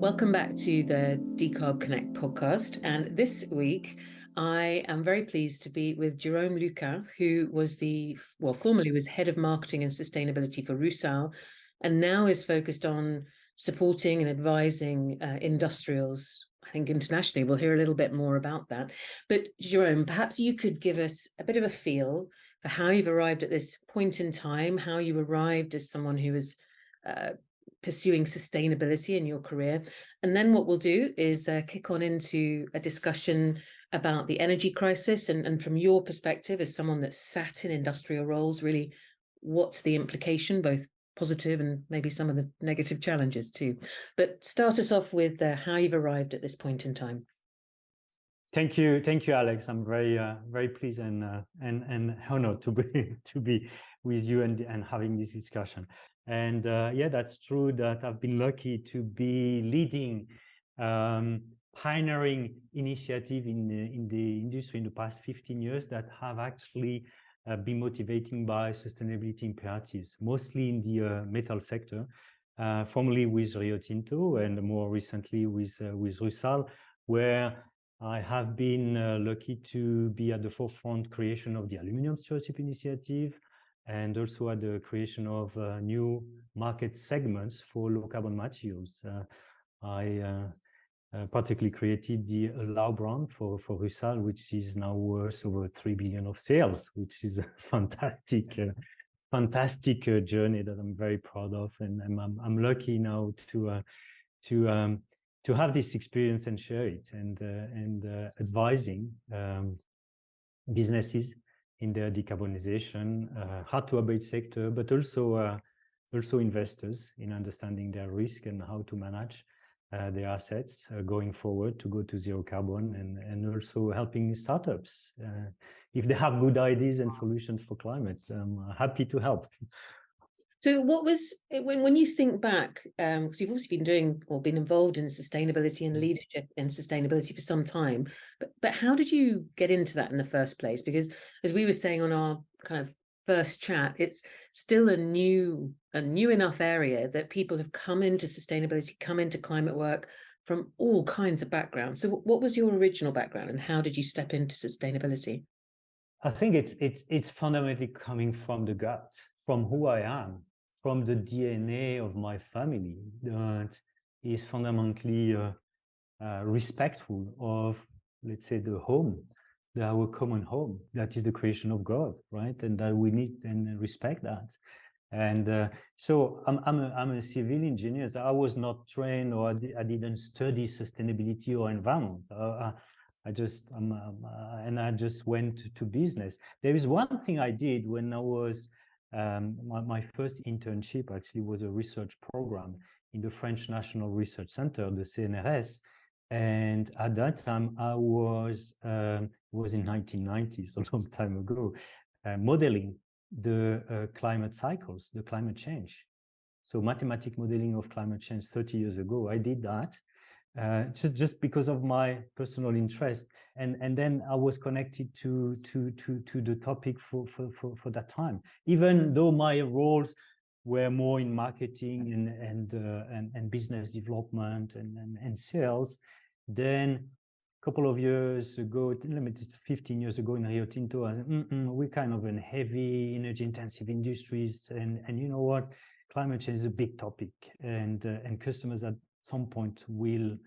Welcome back to the Decarb Connect podcast. And this week, I am very pleased to be with Jerome Lucaes, who was formerly was head of marketing and sustainability for RUSAL, and now is focused on supporting and advising industrials, I think internationally. We'll hear a little bit more about that. But Jerome, perhaps you could give us a bit of a feel for how you've arrived at this point in time, how you arrived as someone who is pursuing sustainability in your career. And then what we'll do is kick on into a discussion about the energy crisis and from your perspective as someone that's sat in industrial roles, really, what's the implication, both positive and maybe some of the negative challenges too. But start us off with how you've arrived at this point in time. Thank you, Alex. I'm very pleased and honored to be with you and having this discussion. And yeah, that's true that I've been lucky to be leading pioneering initiative in the industry in the past 15 years that have actually been motivating by sustainability imperatives, mostly in the metal sector, formerly with Rio Tinto and more recently with RUSAL, where I have been lucky to be at the forefront creation of the Aluminium Stewardship Initiative and also at the creation of new market segments for low carbon materials. I particularly created the Allow brand for RUSAL, which is now worth over 3 billion of sales, which is a fantastic journey that I'm very proud of, and I'm lucky now to have this experience and share it and advising businesses in their decarbonization, hard to abate sector, but also investors in understanding their risk and how to manage their assets going forward to go to zero carbon, and also helping startups if they have good ideas and solutions for climate. I'm happy to help. So what was, when you think back, because you've obviously been doing or been involved in sustainability and leadership in sustainability for some time, but how did you get into that in the first place? Because as we were saying on our kind of first chat, it's still a new enough area that people have come into sustainability, come into climate work from all kinds of backgrounds. So what was your original background and how did you step into sustainability? I think it's fundamentally coming from the gut, from who I am, from the DNA of my family that is fundamentally respectful of, let's say, the home, our common home, that is the creation of God, right? And that we need and respect that. And so I'm a civil engineer. So I was not trained, or I didn't study sustainability or environment. I just went to business. There is one thing I did when I was my first internship actually was a research program in the French National Research Center, the CNRS. And at that time, I was in 1990s, a long time ago, modeling the climate cycles, the climate change. So mathematical modeling of climate change 30 years ago, I did that. Just because of my personal interest, and then I was connected to the topic for that time. Even though my roles were more in marketing and business development and sales, then a couple of years ago, 15 years ago in Rio Tinto, we're kind of in heavy energy intensive industries, and you know what, climate change is a big topic, and customers at some point will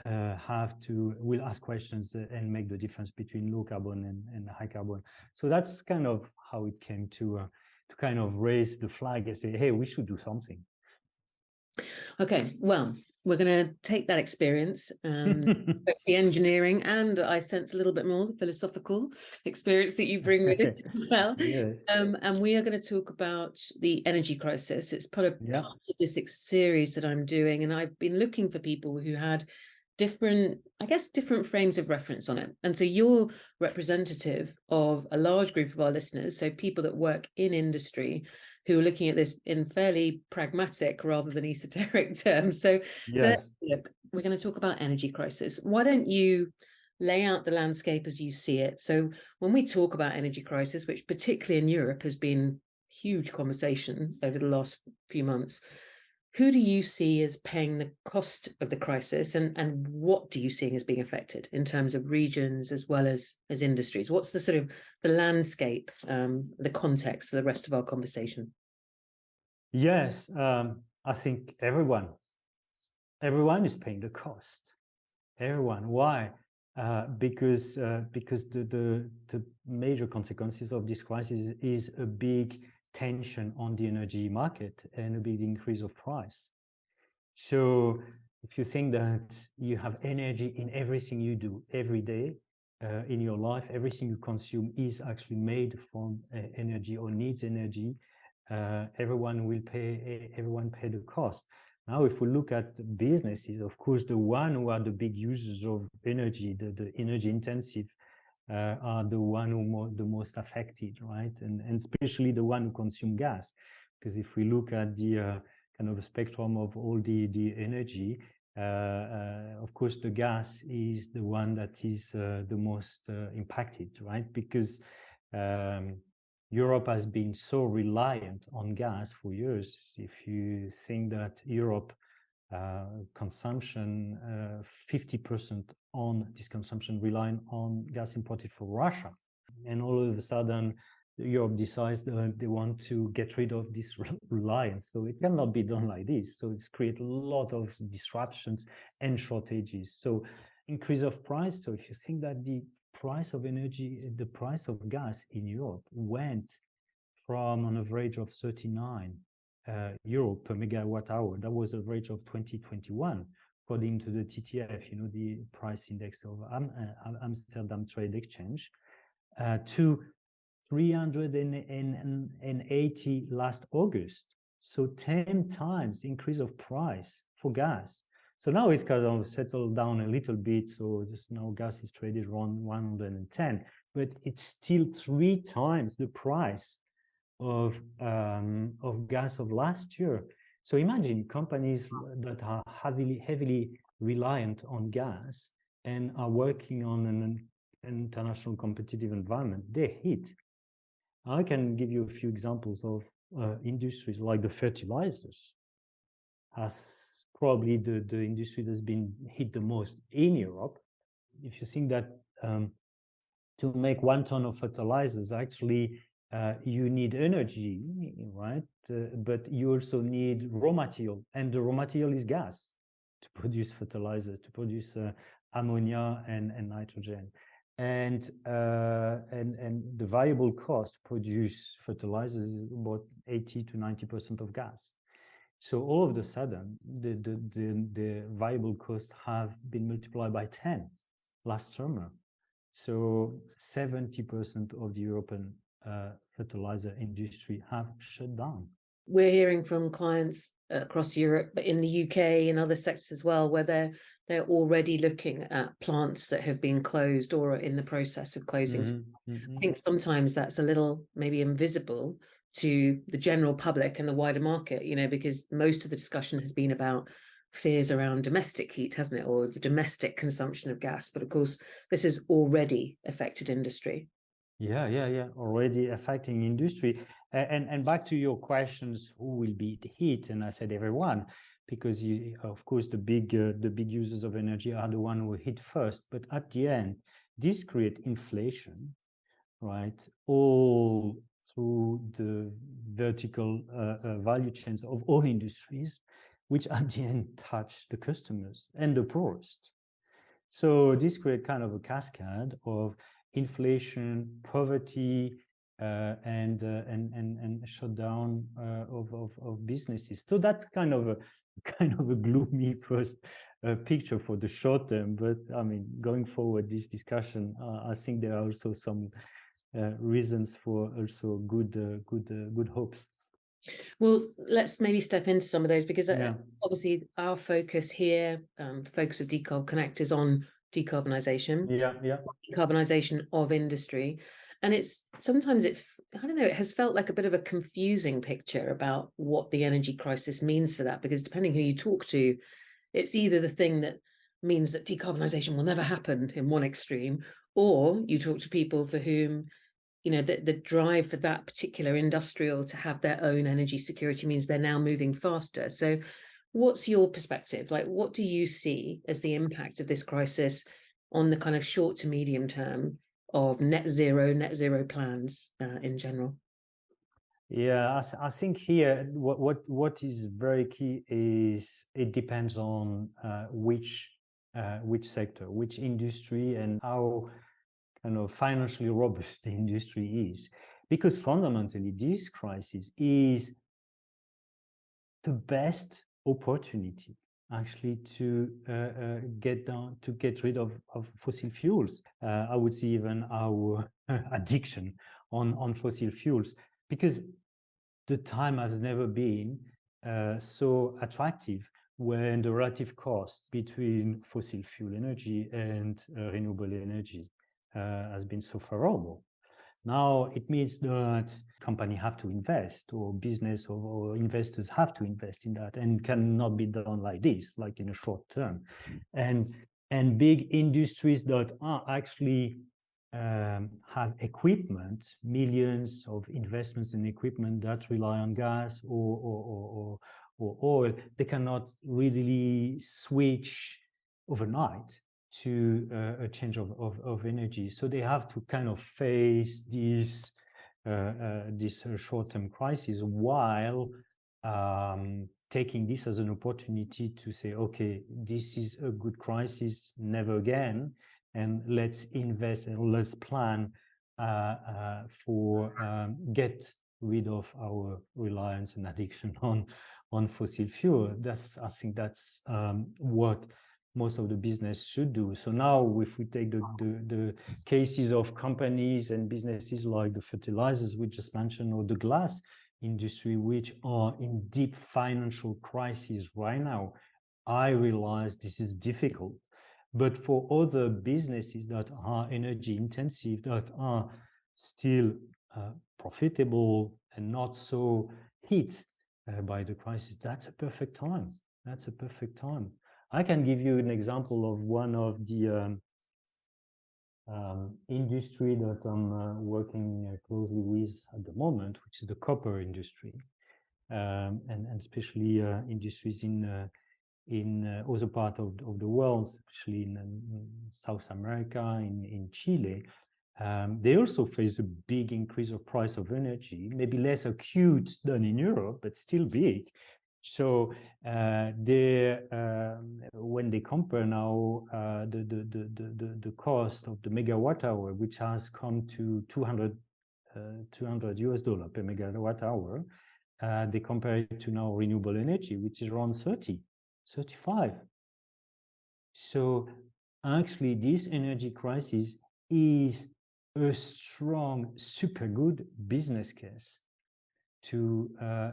ask questions and make the difference between low carbon and high carbon. So that's kind of how it came to kind of raise the flag and say, hey, we should do something. Okay, well, we're going to take that experience, the engineering, and I sense a little bit more the philosophical experience that you bring with it as well. Yes. And we are going to talk about the energy crisis. It's part of this series that I'm doing, and I've been looking for people who had different frames of reference on it. And so you're representative of a large group of our listeners, so people that work in industry who are looking at this in fairly pragmatic rather than esoteric terms. So, yes. So look, we're going to talk about energy crisis. Why don't you lay out the landscape as you see it? So when we talk about energy crisis, which particularly in Europe has been huge conversation over the last few months, who do you see as paying the cost of the crisis, and what do you see as being affected in terms of regions as well as industries? What's the sort of the landscape, the context for the rest of our conversation? Yes, I think everyone is paying the cost. Everyone. Why? Because the major consequences of this crisis is a big tension on the energy market and a big increase of price. So if you think that you have energy in everything you do every day in your life, everything you consume is actually made from energy or needs energy, everyone pay the cost. Now, if we look at businesses, of course, the one who are the big users of energy, the energy intensive, are the one who the most affected, right? And especially the one who consume gas, because if we look at the kind of a spectrum of all the energy, of course, the gas is the one that is the most impacted, right? Because Europe has been so reliant on gas for years. If you think that Europe consumption, 50% on this consumption relying on gas imported from Russia. And all of a sudden, Europe decides that they want to get rid of this reliance. So it cannot be done like this. So it's created a lot of disruptions and shortages. So increase of price. So if you think that the price of energy, the price of gas in Europe went from an average of 39 euro per megawatt hour. That was the average of 2021, according to the TTF, the price index of Amsterdam Trade Exchange, to 380 last August. So 10 times increase of price for gas. So now it's kind of settled down a little bit. So just now gas is traded around 110, but it's still 3 times the price of gas of last year. So imagine companies that are heavily reliant on gas and are working on an international competitive environment, they hit. I can give you a few examples of industries like the fertilizers, as probably the industry that's been hit the most in Europe. If you think that to make 1 ton of fertilizers, actually you need energy, right? But you also need raw material, and the raw material is gas to produce fertilizer, to produce ammonia and nitrogen. And the variable cost to produce fertilizers is about 80 to 90% of gas. So all of a sudden, the variable costs have been multiplied by 10 last summer. So 70% of the European fertilizer industry have shut down. We're hearing from clients across Europe, but in the UK and other sectors as well, where they're already looking at plants that have been closed or are in the process of closing. I think sometimes that's a little maybe invisible to the general public and the wider market, because most of the discussion has been about fears around domestic heat, hasn't it, or the domestic consumption of gas. But of course, this has already affected industry. Yeah, already affecting industry. And back to your questions, who will be hit? And I said everyone, because of course the big users of energy are the one who hit first. But at the end, this creates inflation, right? All through the vertical value chains of all industries, which at the end touch the customers and the poorest. So this creates kind of a cascade of inflation, poverty, and shutdown of businesses. So that's kind of a gloomy first picture for the short term. But I mean, going forward, this discussion, I think there are also some reasons for also good hopes. Well, let's maybe step into some of those, because obviously our focus here, the focus of Decarb Connect, is on decarbonisation. Decarbonisation of industry. And it's sometimes I don't know, it has felt like a bit of a confusing picture about what the energy crisis means for that, because depending who you talk to, it's either the thing that means that decarbonisation will never happen in one extreme, or you talk to people for whom the drive for that particular industrial to have their own energy security means they're now moving faster. So what's your perspective? Like, what do you see as the impact of this crisis on the kind of short to medium term of net zero plans in general? Yeah, I think here what is very key is it depends on which sector, which industry, and how kind of financially robust the industry is. Because fundamentally, this crisis is the best opportunity actually to get rid of fossil fuels. I would say even our addiction on fossil fuels, because the time has never been so attractive when the relative cost between fossil fuel energy and renewable energy has been so favorable. Now it means that companies have to invest, or business or investors have to invest in that, and cannot be done like this, like in a short term. And big industries that are actually have equipment, millions of investments in equipment that rely on gas or oil, they cannot really switch overnight to a change of energy. So they have to kind of face this short-term crisis while taking this as an opportunity to say, okay, this is a good crisis, never again, and let's invest and let's plan for get rid of our reliance and addiction on fossil fuel. I think that's what most of the business should do. So now if we take the cases of companies and businesses like the fertilizers we just mentioned, or the glass industry, which are in deep financial crisis right now, I realize this is difficult. But for other businesses that are energy intensive, that are still profitable and not so hit by the crisis, that's a perfect time. That's a perfect time. I can give you an example of one of the industry that I'm working closely with at the moment, which is the copper industry, and especially industries in other parts of the world, especially in South America, in Chile. They also face a big increase of price of energy, maybe less acute than in Europe, but still big. So when they compare now the cost of the megawatt hour, which has come to $200 per megawatt hour, they compare it to now renewable energy, which is around 30, 35. So actually, this energy crisis is a strong, super good business case to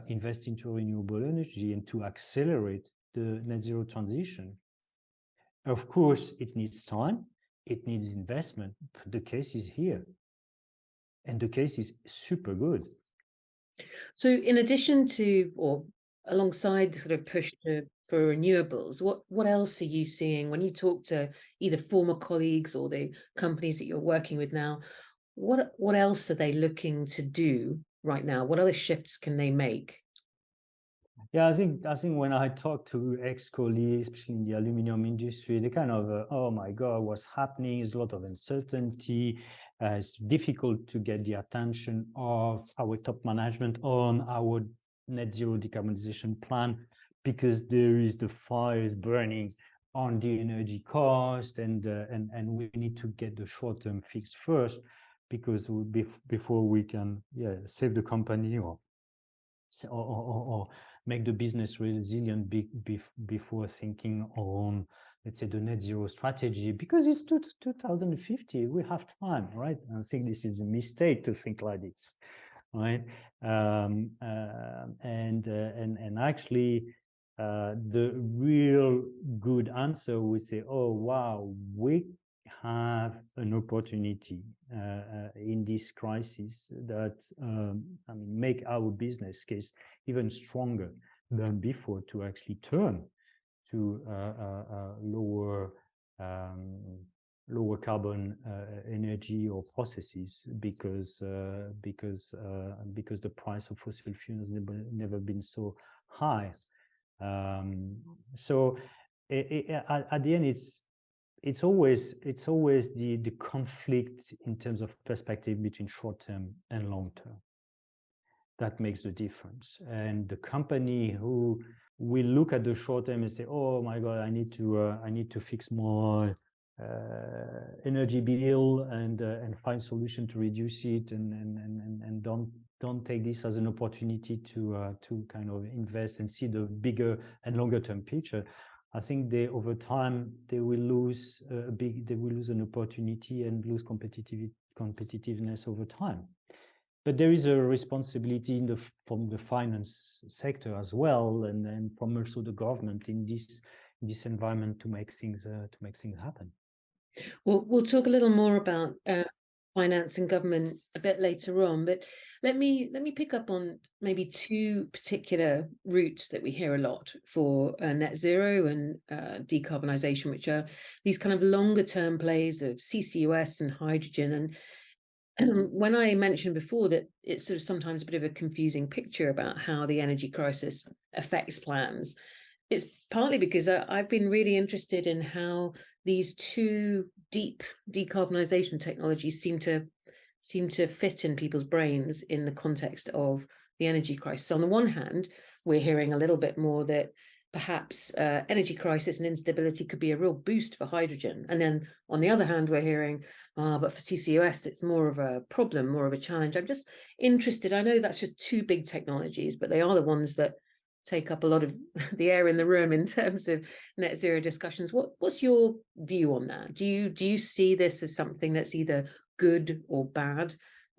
invest into renewable energy and to accelerate the net zero transition. Of course, it needs time, it needs investment, but the case is here. And the case is super good. So in addition to, or alongside the sort of push for renewables, what else are you seeing when you talk to either former colleagues or the companies that you're working with now? What else are they looking to do right now? What other shifts can they make? Yeah, I think when I talk to ex-colleagues, especially in the aluminum industry, they kind of, oh my God, what's happening? There's a lot of uncertainty. It's difficult to get the attention of our top management on our net zero decarbonization plan, because there is the fires burning on the energy cost, and we need to get the short-term fix first, because before we can save the company or make the business resilient before thinking on, let's say, the net zero strategy, because it's 2050. We have time, right? I think this is a mistake to think like this, right? And actually, the real good answer would say, oh wow, we have an opportunity in this crisis that make our business case even stronger than before, to actually turn to lower lower carbon energy or processes because the price of fossil fuels never been so high. So at the end, it's always the conflict in terms of perspective between short term and long term that makes the difference. And the company who will look at the short term and say, "Oh my God, I need to fix more energy bill and find solution to reduce it, and don't take this as an opportunity to kind of invest and see the bigger and longer term picture." I think over time they will lose an opportunity and lose competitiveness over time. But there is a responsibility from the finance sector as well, and from also the government in this environment to make things happen. Well, we'll talk a little more about finance and government a bit later on, but let me pick up on maybe two particular routes that we hear a lot for net zero and decarbonisation, which are these kind of longer term plays of CCUS and hydrogen. And when I mentioned before that it's sort of sometimes a bit of a confusing picture about how the energy crisis affects plans, it's partly because I've been really interested in how these two deep decarbonisation technologies seem to fit in people's brains in the context of the energy crisis. On the one hand, we're hearing a little bit more that perhaps energy crisis and instability could be a real boost for hydrogen. And then on the other hand, we're hearing, but for CCUS, it's more of a problem, more of a challenge. I'm just interested. I know that's just two big technologies, but they are the ones that take up a lot of the air in the room in terms of net zero discussions. What's your view on that? Do you see this as something that's either good or bad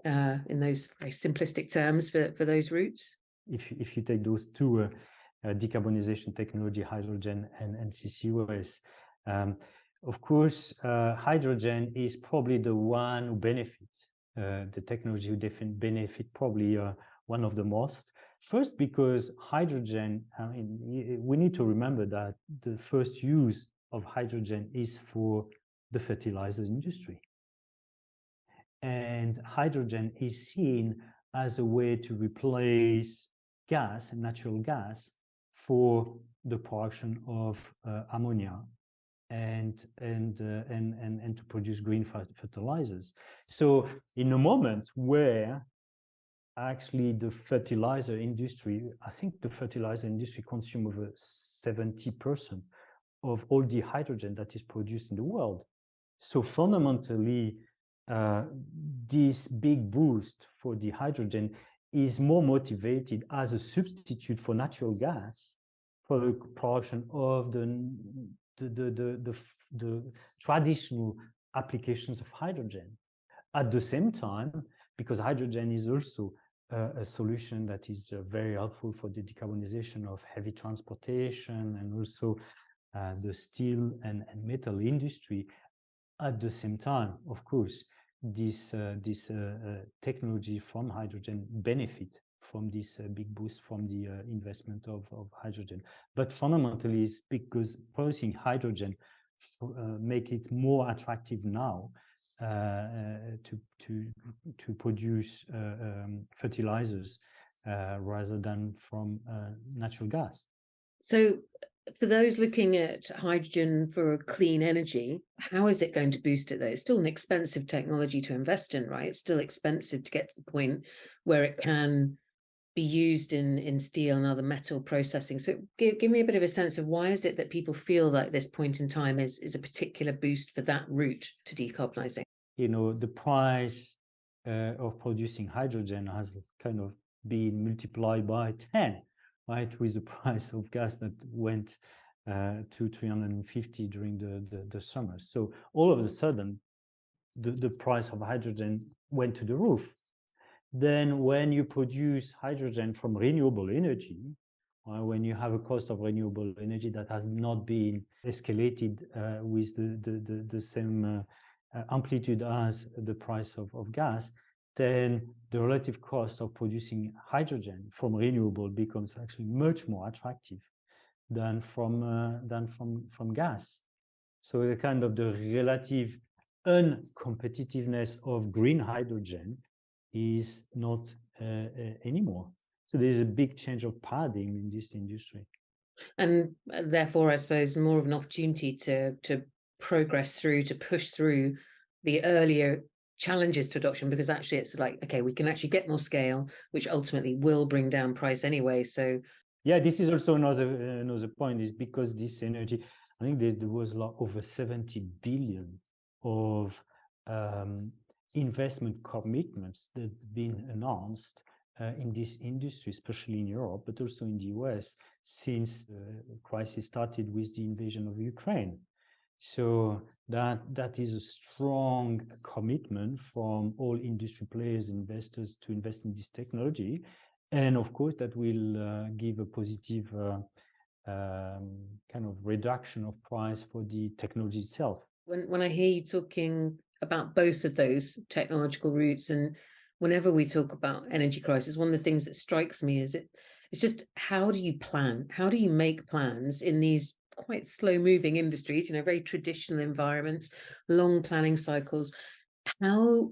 in those very simplistic terms for those routes? If you take those two decarbonization technology, hydrogen and CCUS, of course, hydrogen is probably the one who benefits. The technology who benefit probably one of the most. First, because hydrogen, I mean, we need to remember that the first use of hydrogen is for the fertilizer industry. And hydrogen is seen as a way to replace gas and natural gas for the production of ammonia and to produce green fertilizers. So in a moment where actually the fertilizer industry, I think the fertilizer industry consumes over 70% of all the hydrogen that is produced in the world. So fundamentally, this big boost for the hydrogen is more motivated as a substitute for natural gas for the production of the traditional applications of hydrogen. At the same time, because hydrogen is also a solution that is very helpful for the decarbonization of heavy transportation and also the steel and metal industry. At the same time, of course, this technology from hydrogen benefit from this big boost from the investment of hydrogen. But fundamentally, it's because producing hydrogen make it more attractive now to produce fertilizers rather than from natural gas. So for those looking at hydrogen for clean energy, how is it going to boost it though? It's still an expensive technology to invest in, right? It's still expensive to get to the point where it can be used in steel and other metal processing. So give me a bit of a sense of why is it that people feel like this point in time is a particular boost for that route to decarbonising? You know, the price of producing hydrogen has kind of been multiplied by 10, right, with the price of gas that went to 350 during the summer. So all of a sudden, the price of hydrogen went to the roof. Then when you produce hydrogen from renewable energy, when you have a cost of renewable energy that has not been escalated with the same amplitude as the price of gas, then the relative cost of producing hydrogen from renewable becomes actually much more attractive than from gas. So the kind of the relative uncompetitiveness of green hydrogen is not anymore. So there's a big change of paradigm in this industry. And therefore, I suppose, more of an opportunity to progress through, to push through the earlier challenges to adoption, because actually it's like, okay, we can actually get more scale, which ultimately will bring down price anyway. So yeah, this is also another point, is because this energy, I think there was like over 70 billion of investment commitments that's been announced in this industry, especially in Europe, but also in the US, since the crisis started with the invasion of Ukraine. So that is a strong commitment from all industry players, investors, to invest in this technology. And of course, that will give a positive kind of reduction of price for the technology itself. when I hear you talking about both of those technological routes, and whenever we talk about energy crisis, one of the things that strikes me is it's just, how do you plan? How do you make plans in these quite slow moving industries, very traditional environments, long planning cycles? How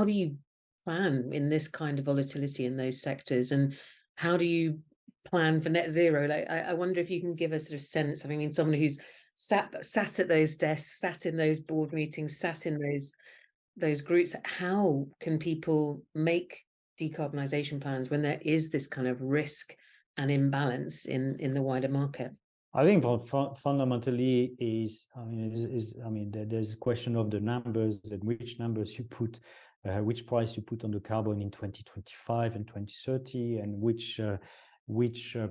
do you plan in this kind of volatility in those sectors, and how do you plan for net zero? Like, I wonder if you can give us a sense. I mean, someone who's sat at those desks, sat in those board meetings, sat in those groups, how can people make decarbonisation plans when there is this kind of risk and imbalance in the wider market? I think fundamentally there's a question of the numbers, and which numbers you put, which price you put on the carbon in 2025 and 2030, and which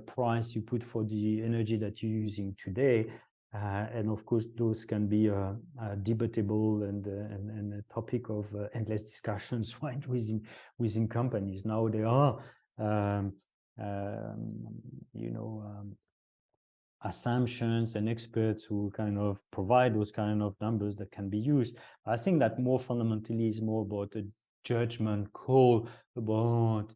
price you put for the energy that you're using today. And of course, those can be debatable and a topic of endless discussions, right, within companies. Now there are assumptions and experts who kind of provide those kind of numbers that can be used. I think that more fundamentally is more about a judgment call about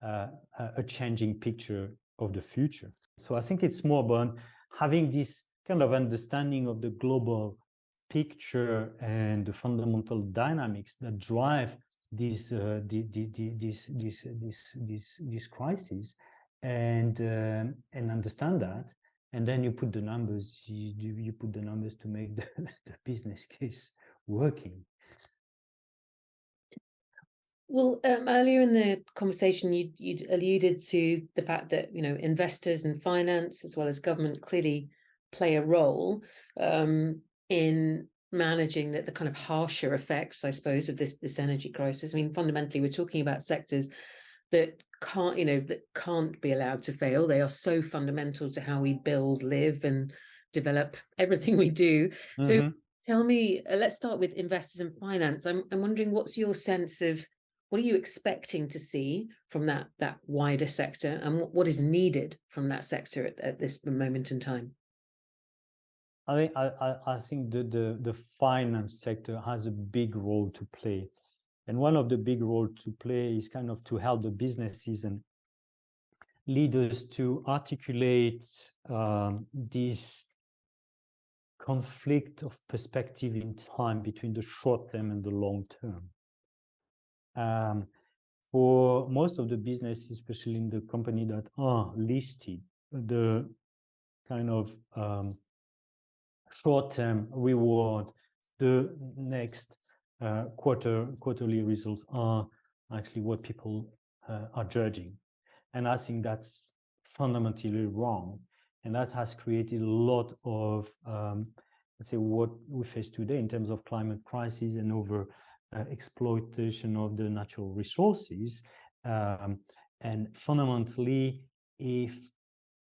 a changing picture of the future. So I think it's more about having this kind of understanding of the global picture and the fundamental dynamics that drive this crisis, and understand that. And then you put the numbers, you put the numbers to make the business case working. Well, earlier in the conversation, you alluded to the fact that investors and finance, as well as government, clearly play a role in managing the kind of harsher effects, I suppose, of this energy crisis. I mean, fundamentally, we're talking about sectors that can't be allowed to fail. They are so fundamental to how we build, live, and develop everything we do. So tell me, let's start with investors and finance. I'm wondering, what's your sense of, what are you expecting to see from that wider sector, and what is needed from that sector at this moment in time? I think the finance sector has a big role to play. And one of the big roles to play is kind of to help the businesses and leaders to articulate this conflict of perspective in time between the short term and the long term. For most of the businesses, especially in the company that are listed, the kind of short-term reward, the next quarterly results are actually what people are judging. And I think that's fundamentally wrong. And that has created a lot of, let's say, what we face today in terms of climate crisis and over exploitation of the natural resources. And fundamentally, if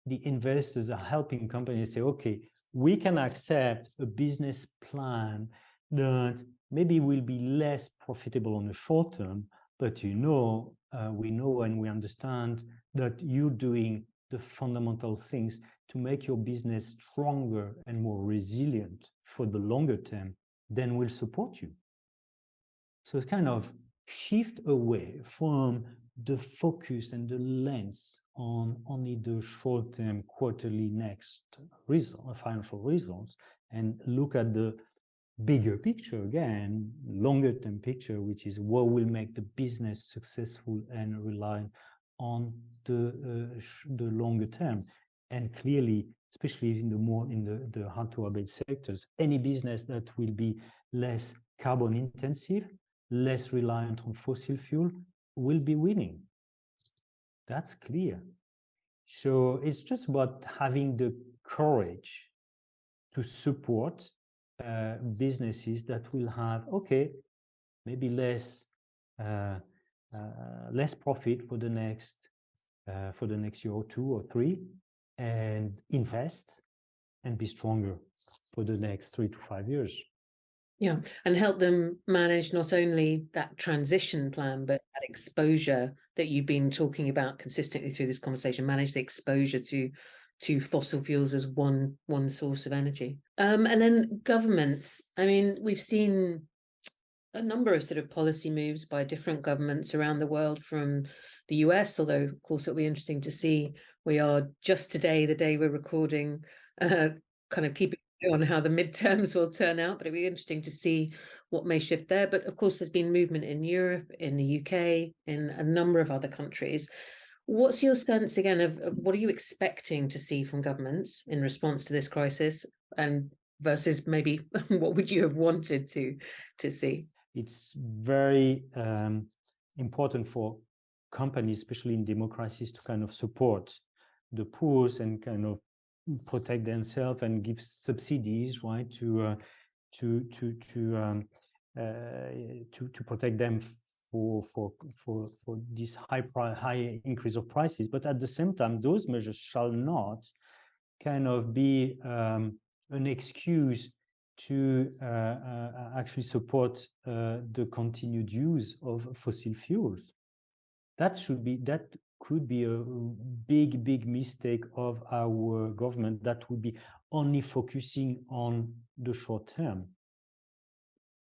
the investors are helping companies say, okay, we can accept a business plan that maybe will be less profitable on the short term, but we know and we understand that you're doing the fundamental things to make your business stronger and more resilient for the longer term, then we'll support you. So it's kind of shift away from the focus and the lens on only the short-term quarterly next result, financial results, and look at the bigger picture again, longer term picture, which is what will make the business successful and rely on the longer term. And clearly, especially in the hard to abate sectors, any business that will be less carbon intensive, less reliant on fossil fuel, will be winning. That's clear. So it's just about having the courage to support businesses that will have, okay, maybe less profit for the next year or 2 or 3, and invest and be stronger for the next 3 to 5 years. Yeah, and help them manage not only that transition plan, but that exposure that you've been talking about consistently through this conversation, manage the exposure to fossil fuels as one source of energy. And then governments, I mean, we've seen a number of sort of policy moves by different governments around the world, from the US, although of course it'll be interesting to see. We are just today, the day we're recording, kind of keeping on how the midterms will turn out, but it'll be interesting to see what may shift there. But of course, there's been movement in Europe, in the UK, in a number of other countries. What's your sense, again, of what are you expecting to see from governments in response to this crisis, and versus maybe what would you have wanted to see? It's very important for companies, especially in democracies, to kind of support the poor and kind of protect themselves and give subsidies, right, to protect them for this high increase of prices. But at the same time, those measures shall not kind of be an excuse to actually support the continued use of fossil fuels. That could be a big mistake of our government, that would be only focusing on the short term.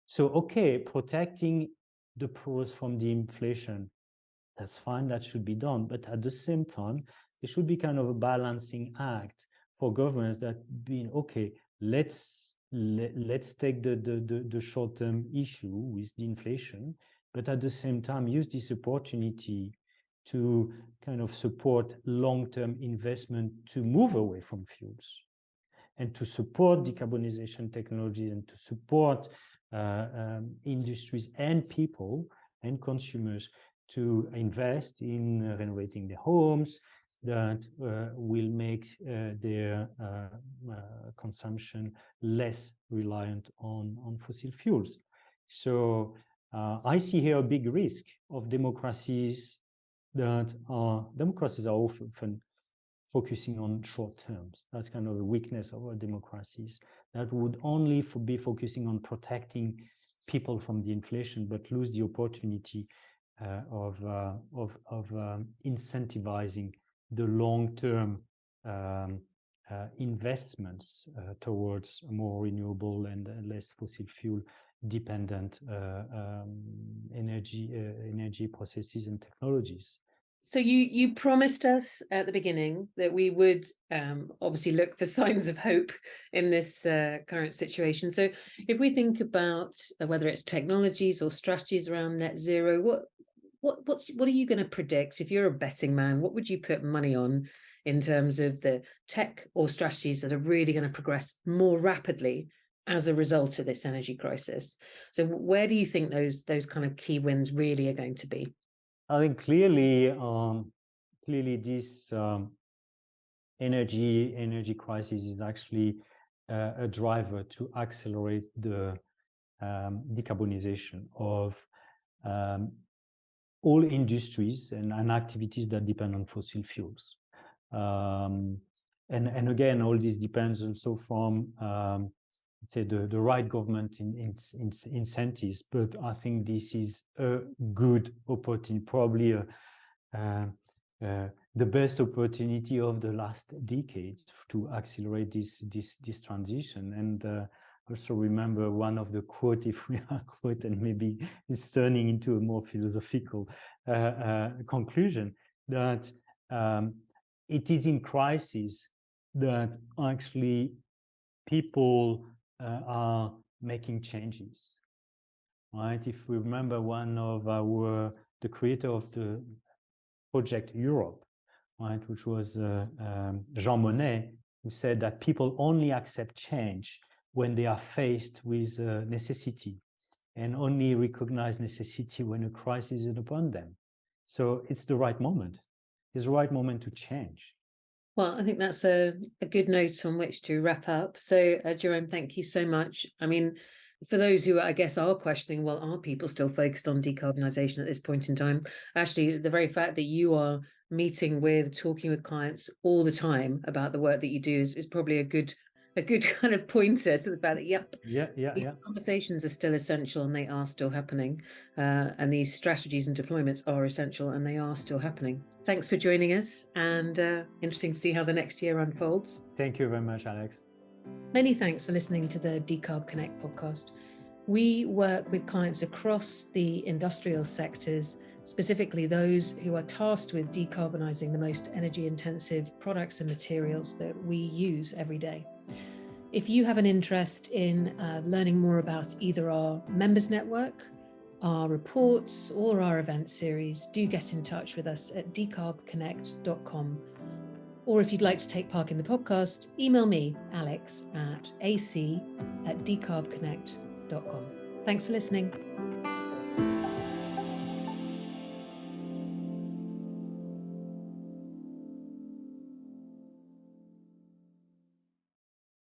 So, okay, protecting the poor from the inflation, that's fine, that should be done. But at the same time, there should be kind of a balancing act for governments that being, okay, let's take the short-term issue with the inflation, but at the same time use this opportunity to kind of support long-term investment to move away from fuels, and to support decarbonization technologies, and to support industries and people and consumers to invest in renovating their homes that will make their consumption less reliant on fossil fuels. So I see here a big risk of democracies are often focusing on short terms. That's kind of a weakness of our democracies, that would only be focusing on protecting people from the inflation, but lose the opportunity of incentivizing the long-term investments towards more renewable and less fossil fuel dependent energy processes and technologies. So you promised us at the beginning that we would obviously look for signs of hope in this current situation. So if we think about whether it's technologies or strategies around net zero, what are you going to predict? If you're a betting man, what would you put money on in terms of the tech or strategies that are really going to progress more rapidly as a result of this energy crisis? So where do you think those kind of key wins really are going to be? I think clearly this energy crisis is actually a driver to accelerate the decarbonization of all industries and activities that depend on fossil fuels. And again, all this depends also from let's say the right government incentives, but I think this is a good opportunity, probably the best opportunity of the last decade to accelerate this transition. And also remember one of the quote, if we are quote, and maybe it's turning into a more philosophical conclusion, that it is in crisis that actually people are making changes, right? If we remember the creator of the project Europe, right, which was Jean Monnet, who said that people only accept change when they are faced with necessity, and only recognize necessity when a crisis is upon them. So it's the right moment. It's the right moment to change. Well, I think that's a good note on which to wrap up. So, Jerome, thank you so much. I mean, for those who, I guess, are questioning, well, are people still focused on decarbonisation at this point in time? Actually, the very fact that you are meeting with, talking with clients all the time about the work that you do is probably a good kind of pointer to the fact that, yep, conversations are still essential and they are still happening. And these strategies and deployments are essential and they are still happening. Thanks for joining us, and interesting to see how the next year unfolds. Thank you very much, Alex. Many thanks for listening to the Decarb Connect podcast. We work with clients across the industrial sectors, specifically those who are tasked with decarbonising the most energy-intensive products and materials that we use every day. If you have an interest in learning more about either our members network, our reports, or our event series, do get in touch with us at decarbconnect.com. Or if you'd like to take part in the podcast, email me, Alex, at ac@decarbconnect.com. Thanks for listening.